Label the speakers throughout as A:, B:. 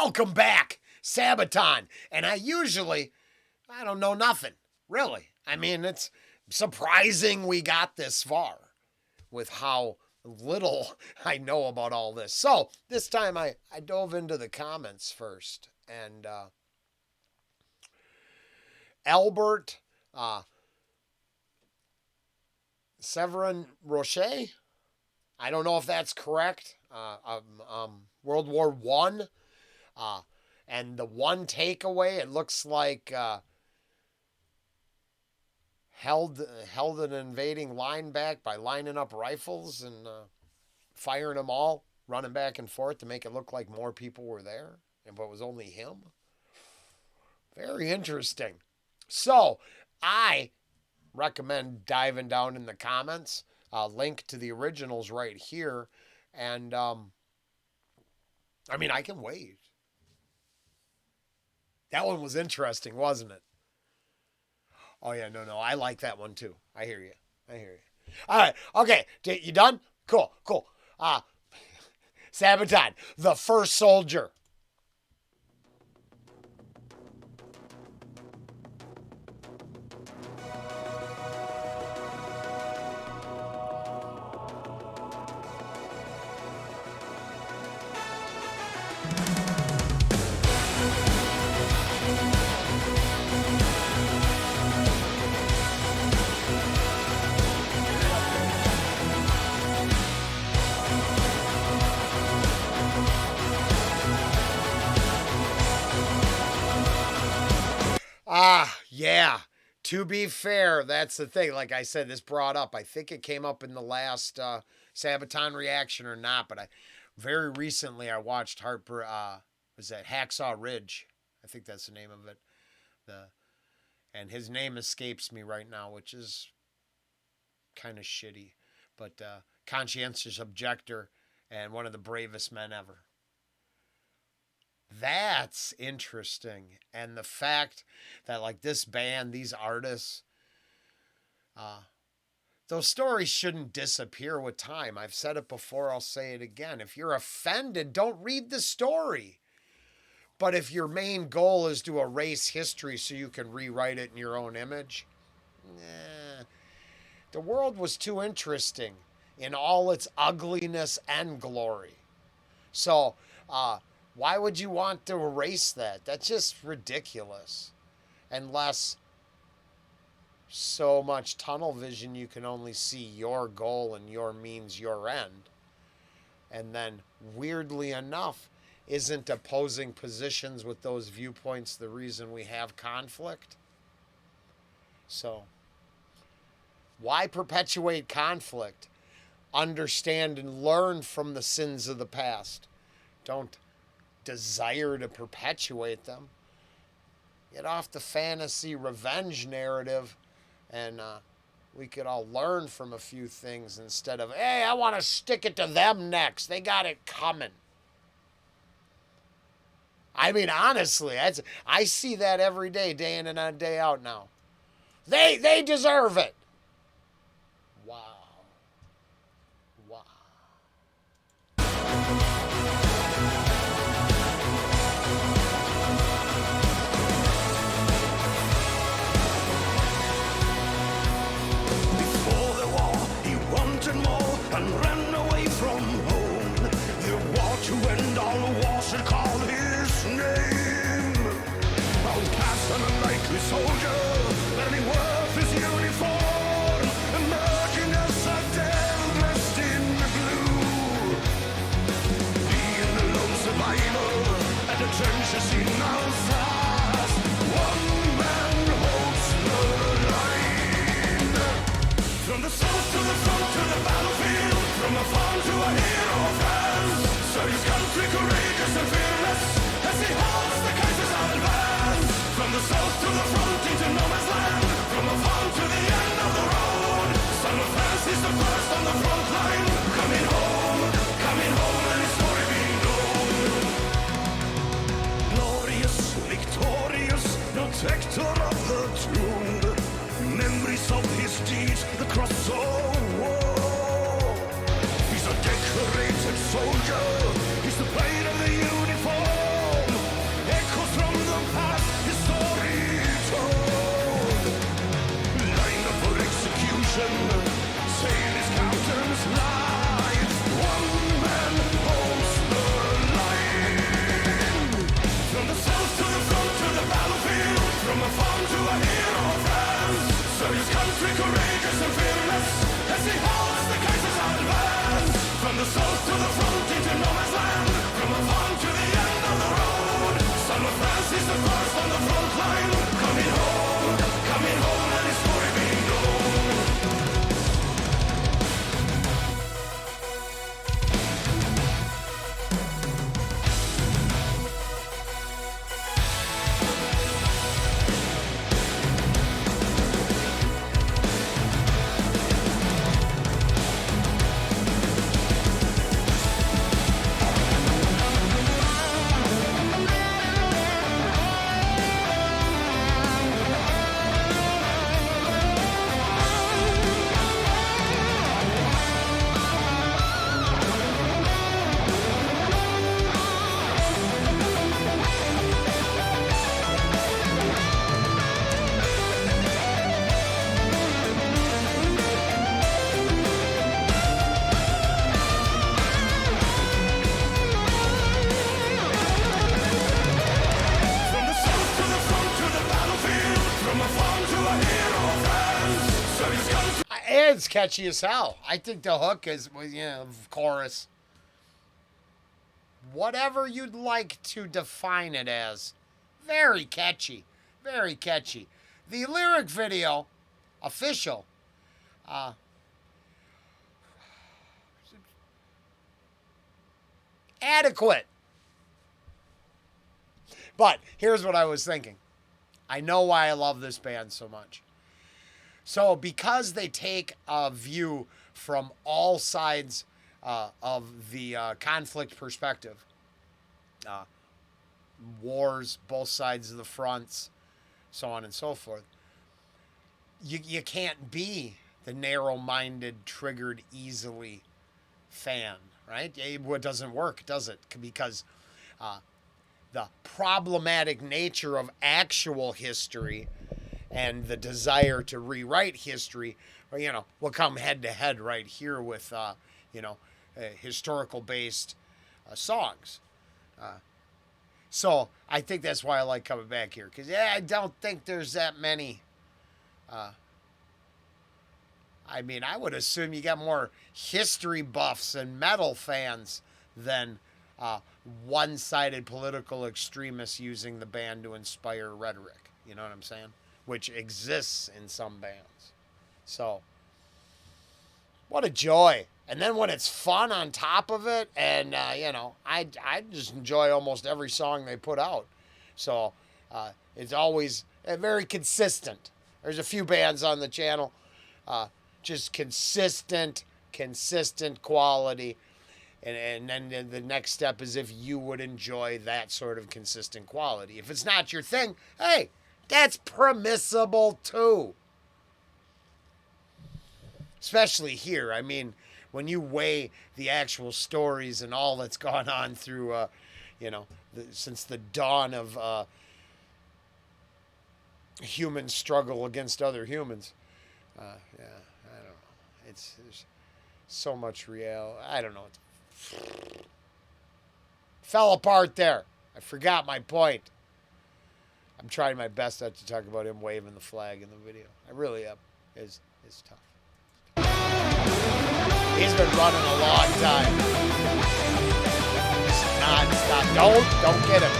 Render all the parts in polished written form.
A: welcome back, Sabaton. And I don't know nothing, really. I mean, it's surprising we got this far with how little I know about all this. So this time I dove into the comments first. And Albert Severin Rocher, I don't know if that's correct. World War One, and the one takeaway, it looks like held an invading line back by lining up rifles and firing them all, running back and forth to make it look like more people were there, but it was only him. Very interesting. So I recommend diving down in the comments. Link to the originals right here. And, I can wait. That one was interesting, wasn't it? Oh, yeah, no. I like that one, too. I hear you. All right. Okay. You done? Cool. Sabaton, the first soldier. Yeah. To be fair, that's the thing. Like I said, this brought up, I think it came up in the last Sabaton reaction or not, but very recently I watched was that Hacksaw Ridge? I think that's the name of it. And his name escapes me right now, which is kind of shitty. But conscientious objector and one of the bravest men ever. That's interesting. And the fact that, like, this band, these artists, those stories shouldn't disappear with time. I've said it before, I'll say it again. If you're offended, don't read the story. But if your main goal is to erase history so you can rewrite it in your own image, the world was too interesting in all its ugliness and glory. So, why would you want to erase that? That's just ridiculous. Unless so much tunnel vision, you can only see your goal and your means, your end. And then, weirdly enough, isn't opposing positions with those viewpoints the reason we have conflict? So, why perpetuate conflict? Understand and learn from the sins of the past. Don't desire to perpetuate them. Get off the fantasy revenge narrative, and we could all learn from a few things instead of, hey, I want to stick it to them next. They got it coming. Honestly, I see that every day in and day out now. They deserve it. Wow.
B: And ran away from home. The war to end all wars should call his name. Outcast and unlikely soldier, learning worth his uniform, emerging as a devil dressed in blue. Being a lone survivor at the trenches in Alsace, one man holds the line. From the south to the front to the battlefield, from a farm to a hero of France, so his country courageous and fearless, as he holds the Kaiser's advance. From the south to the front into no man's land, from a farm to the end of the road, son of France is the first on the front line, coming home, and his story being known. Glorious, victorious, protector of the tomb, memories of his deeds, the cross of war. He's a decorated soldier, he's the pride of the uniform,
A: It's catchy as hell. I think the hook is, chorus. Whatever you'd like to define it as. Very catchy. Very catchy. The lyric video, official, adequate. But here's what I was thinking. I know why I love this band so much. So because they take a view from all sides of the conflict perspective, wars, both sides of the fronts, so on and so forth, you can't be the narrow-minded, triggered easily fan, right? It doesn't work, does it? Because the problematic nature of actual history and the desire to rewrite history, will come head to head right here with, historical-based songs. So I think that's why I like coming back here. Because, I don't think there's that many. I would assume you got more history buffs and metal fans than one-sided political extremists using the band to inspire rhetoric. You know what I'm saying? Which exists in some bands. So, what a joy. And then when it's fun on top of it, and, I just enjoy almost every song they put out. So, it's always very consistent. There's a few bands on the channel, just consistent quality. And then the next step is if you would enjoy that sort of consistent quality. If it's not your thing, hey, that's permissible too. Especially here. When you weigh the actual stories and all that's gone on through, since the dawn of human struggle against other humans. I don't know. There's so much I don't know. Fell apart there. I forgot my point. I'm trying my best not to talk about him waving the flag in the video. I really am. It's tough. He's been running a long time. Just non-stop. Don't get him.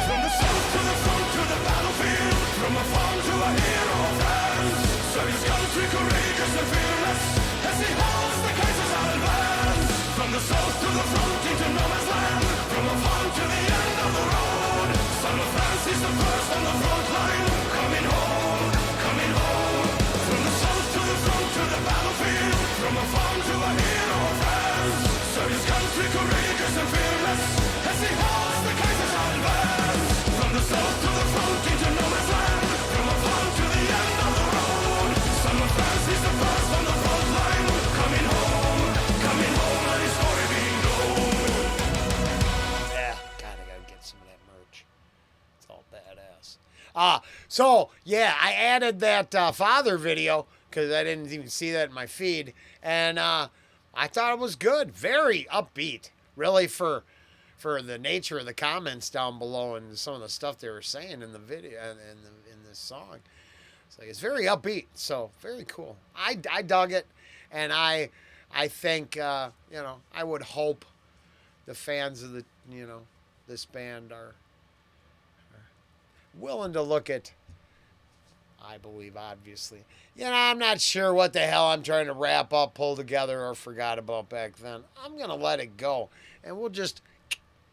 B: From the south to the front to the battlefield, from a farm to a hero of France. So his country courageous and fearless, as he holds the Kaiser's island lands. From the south to the front into no man's land, from a farm to the end of the road. Son of France is the first on the front line, coming home, coming home. From the south to the front to the battlefield, from a farm to a hero of France. So his country courageous and fearless, as he holds the Kaiser's island lands. From the south to the front into no man's land, from a farm to the end of the road. Son of France is the first on the front line, coming home, let his story be known.
A: Yeah, God, I gotta get some of that merch. It's all badass. So yeah, I added that father video because I didn't even see that in my feed, and I thought it was good, very upbeat, really for the nature of the comments down below and some of the stuff they were saying in the video and in this song. It's very upbeat, so very cool. I dug it, and I think I would hope the fans of this band are willing to look at. I believe, obviously. I'm not sure what the hell I'm trying to wrap up, pull together, or forgot about back then. I'm going to let it go. And we'll just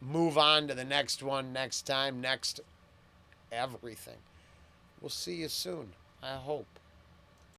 A: move on to the next one, next time, next everything. We'll see you soon, I hope.